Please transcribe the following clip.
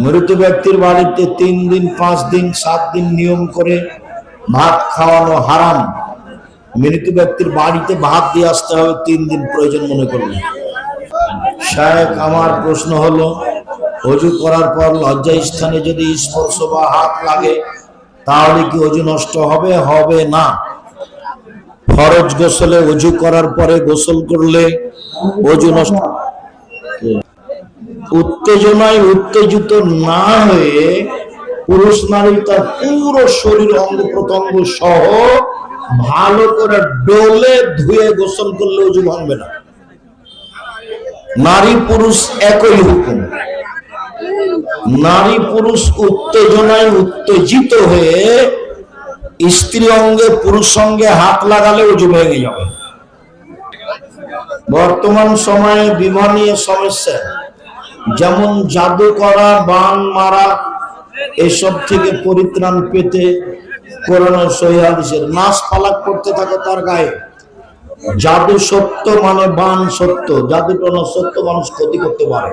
মৃত ব্যক্তির বাড়িতে 3 দিন 5 দিন 7 দিন নিয়ম করে ভাত খাওয়ানো হারাম। মৃত ব্যক্তির বাড়িতে ভাত দিয়ে আসতে হবে 3 দিন প্রয়োজন মনে করলে। শায়েখ, আমার প্রশ্ন হলো, ওযু করার পর লজ্জা স্থানে যদি স্পর্শ বা হাত লাগে তাহলে কি ওযু নষ্ট হবে? হবে না। ফরজ গোসলে ওযু করার পরে গোসল করলে ওযু নষ্ট। উত্তেজনায় উত্তেজিত না হয়ে পুরুষ নারী তার পুরো শরীর অঙ্গ প্রত্যঙ্গ সহ ভালো করে ডলে ধুয়ে গোসল করলে ওযু ভাঙবে না। নারী পুরুষ একই হুকুম। নারী পুরুষ উত্তেজনায় উত্তেজিত হয়ে স্ত্রী অঙ্গে পুরুষ সঙ্গে হাত লাগালে ওযু ভেঙে যাবে। বর্তমান সময়ে বিবাহ নিয়ে সমস্যা, যেমন জাদু করা, বান মারা, এসব থেকে পরিত্রাণ পেতে কোরআন ও সহিহ হাদিসের নাস ফালাক করতে থাকে তার গায়ে। জাদু সত্য মানে বান সত্য, জাদু টোনা সত্য, মানুষ ক্ষতি করতে পারে।